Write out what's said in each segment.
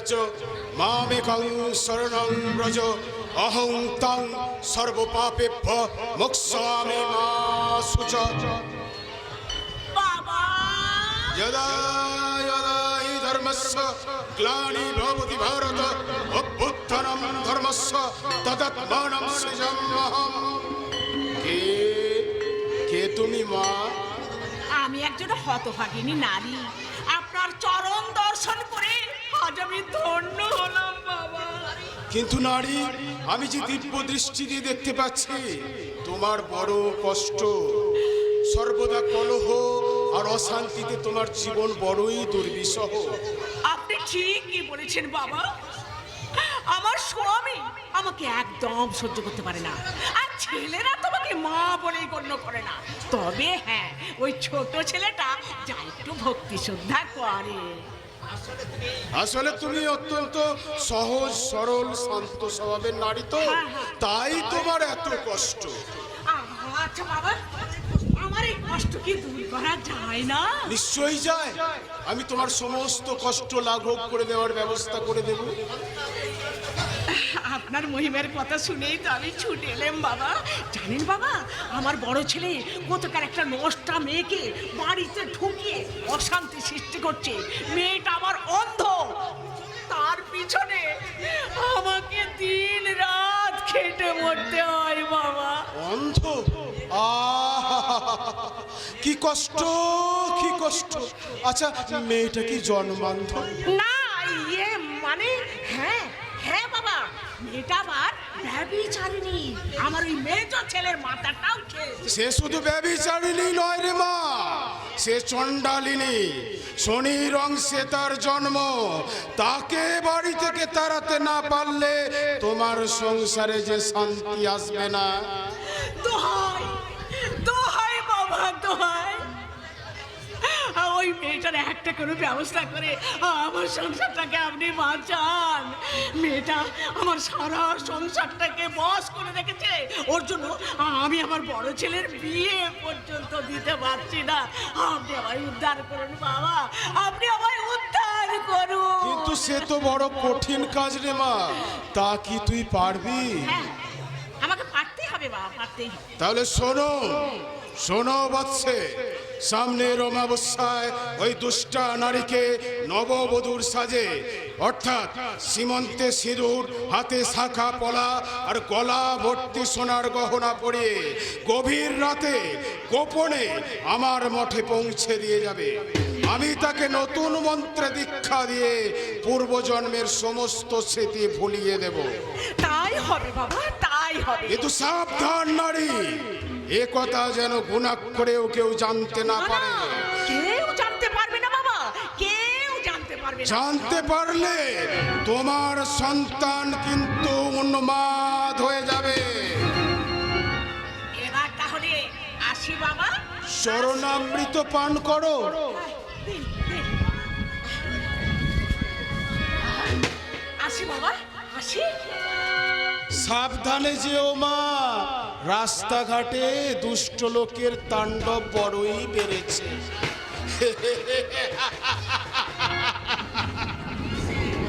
পরিত্যাজ্য মামেকং শরণং ব্রজ অহং তং সর্বপাপেভ্য মোক্ষামি মা শুচ। বাবা যদা যদা হি ধর্মস্য গ্লানি ভবতি ভারত অভ্যুত্থানম ধর্মস্য তদাত্মানম সৃজাম্যহম। কে তুমি মা? আমি একজন হতভাগিনী নারী, আপনার চরণ দর্শন করে আজ আমি ধন্য হলাম বাবা। কিন্তু নারী, আমি যে দিব্য দৃষ্টি দিয়ে দেখতে পাচ্ছি তোমার বড় কষ্ট, সর্বদা কলহ আর অশান্তিতে তোমার জীবন বড়ই দুর্বিষহ। আপনি ঠিকই বলেছেন বাবা, আমার স্বামী আমাকে একদম সহ্য করতে পারে না, আর ছেলেরা তোমাকে মা বলেই গণ্য করে না। তবে হ্যাঁ, ওই ছোট ছেলেটা যা একটু ভক্তি শ্রদ্ধা করে। আসলে তুমি অত্যন্ত সহজ সরল শান্ত স্বভাবের নারী তো, তাই তোমার এত কষ্ট। আচ্ছা বাবা, আমার এই কষ্ট কি দূর করা যায় না? নিশ্চয়ই যায়। আমি তোমার সমস্ত কষ্ট লাঘব করে দেওয়ার ব্যবস্থা করে দেব। আপনার মহিমের কথা শুনেই তো আমি ছুটে এলাম বাবা। জানেন বাবা, আমার বড় ছেলে গতকাল একটা নষ্টা মেয়েকে বাড়িতে ঢুকিয়ে অশান্তি সৃষ্টি করছে। মেয়েটা আমার অন্ধ, তার পিছনে আমাকে দিন রাত খেটে মরতে হয় বাবা। অন্ধ? কি কষ্ট, কি কষ্ট। আচ্ছা, মেয়েটা কি জন্মান্ধ? না, ইয়ে মানে হ্যাঁ হ্যাঁ বাবা, মেয়েটা আবার ব্যভিচারিণী। আমার ওই মেজ ছেলের মাথাটাও খেয়েছে। সে শুধু ব্যভিচারিণী নয় রে মা, সে চণ্ডালিনী। শনির অংশে তার জন্ম। তাকে বাড়ি থেকে তাড়াতে না পারলে তোমার সংসারে যে শান্তি আসবে না। দোহাই দোহাই বাবা, দোহাই, ওই মেয়েটার একটা কোনো ব্যবস্থা করে আমার সংসারটাকে আপনি বাঁচান। মেয়েটা আমার সারা সংসারটাকে বশ করে রেখেছে। ওর জন্য আমি আমার বড় ছেলের বিয়ে পর্যন্ত দিতে পারছি না। আপনি আমায় উদ্ধার করুন বাবা, আপনি আমায় উদ্ধার করুন। কিন্তু সে তো বড় কঠিন কাজ রে মা, তা কি তুই পারবি? হ্যাঁ, আমাকে পারতেই হবে বাবা, পারতেই হবে। তাহলে শোনো, শোনো বৎসে, সামনের অমাবস্যায় ওই দুষ্টা নারীকে নববধূর সাজে, অর্থাৎ সীমন্তে সিঁদুর, হাতে শাখা পলা আর গলা ভর্তি সোনার গহনা পরিয়ে গভীর রাতে গোপনে আমার মঠে পৌঁছে দিয়ে যাবে। আমি তাকে নতুন মন্ত্রে দীক্ষা দিয়ে পূর্বজন্মের সমস্ত স্মৃতি ভুলিয়ে দেব। তাই হবে বাবা, তাই হবে। কিন্তু সাবধান নারী, এ কথা যেন গুণাক্ষরেও কেউ জানতে না পারে। কেউ জানতে পারবে না বাবা, কেউ জানতে পারবে না। জানতে পারলে তোমার সন্তান কিন্তু উন্মাদ হয়ে যাবে। এবার তাহলে আসি বাবা। চরণামৃত পান করো। দিন, দিন। আসি বাবা, আসি। সাবধানে যেও মা, রাস্তাঘাটে দুষ্ট লোকের তাণ্ডব বড়ই বেড়েছে।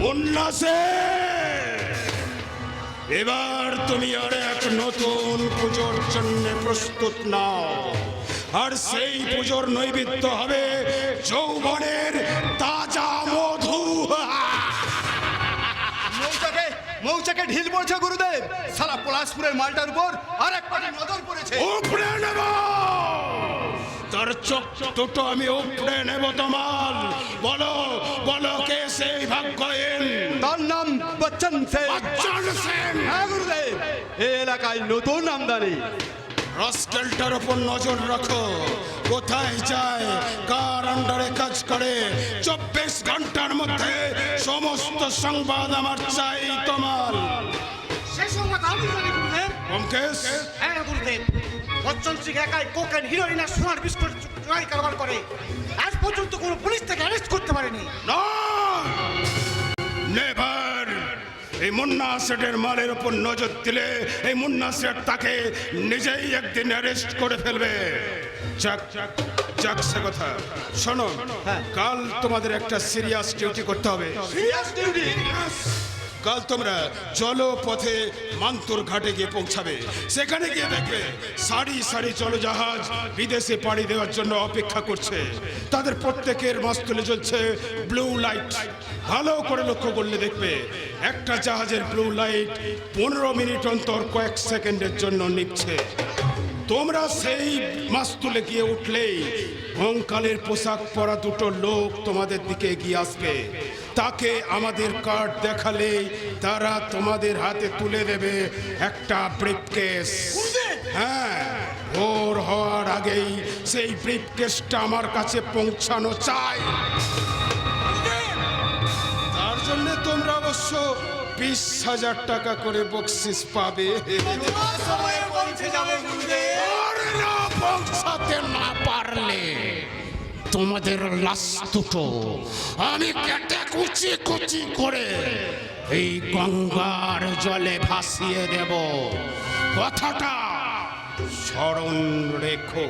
উল্লাসে এবার তুমি আর এক নতুন পুজোর জন্য প্রস্তুত নাও, আর সেই পুজোর নৈবেদ্য হবে যৌবনের তাজা মধু। মৌচাকে ঢিল পড়ছে গুরুদেব, সারা পলাশপুরের মালটার উপর আর এক পাটি নজর পড়েছে। উপড়ে নেব তোর চোখ দুটো, আমি উপড়ে নেব তোমার। বলো বলো, কে সেই ভাগ্যহীন? তার নাম বচ্চন সেন। বচ্চন সেন? হ্যাঁ গুরুদেব, এই এলাকায় নতুন আমদানি। রাস্কেলটার ওপর নজর রাখো, কোথায় যায়, কার আন্ডারে কাজ করে। 24 ঘন্টার মধ্যে সমস্ত সংবাদ আমার চাই তোমার। সেই সংবাদ আমি জানি গুরুদেব। ব্যোমকেশ, হ্যাঁ গুরুদেব, বচ্চন সিং একাই কোকেন, হিরোইন আর সোনার বিস্কুট চুরাই কারবার করে। আজ পর্যন্ত কোনো পুলিশ থেকে অ্যারেস্ট করতে পারেনি। না, নেভার। এই মুন্না সেটের মালের উপর নজর দিলে এই মুন্না সেট তাকে নিজেই একদিন অ্যারেস্ট করে ফেলবে। যাক যাক সে কথা শোনো, কাল তোমাদের একটা সিরিয়াস ডিউটি করতে হবে। Serious duty. কাল তোমরা জলপথে মান্তুর ঘাটে গিয়ে পৌঁছাবে। সেখানে গিয়ে দেখবে সারি সারি জলজাহাজ বিদেশে পাড়ি দেওয়ার জন্য অপেক্ষা করছে। তাদের প্রত্যেকের মাস্তুলে জ্বলছে ব্লু লাইট। ভালো করে লক্ষ্য করলে দেখবে একটা জাহাজের ব্লু লাইট 15 মিনিট অন্তর কয়েক সেকেন্ডের জন্য নিভছে। তোমরা সেই মাস্তুলে গিয়ে উঠলেই কঙ্কালের পোশাক পরা দুটো লোক তোমাদের দিকে এগিয়ে আসবে। তাকে আমাদের কার্ড দেখালেই তারা তোমাদের হাতে তুলে দেবে একটা ব্রিফকেস। হ্যাঁ, ভোর হওয়ার আগেই সেই ব্রিফকেসটা আমার কাছে পৌঁছানো চাই। তার জন্য তোমরা অবশ্য 20,000 টাকা করে বকশিস পাবে। সময়ে পৌঁছে যাবে গুরুদেব। আর না পৌঁছাতে না পারলে তোমাদের লাশ দুটো আমি কেটে কুচি কুচি করে এই গঙ্গার জলে ভাসিয়ে দেব। কথাটা স্মরণ রেখো।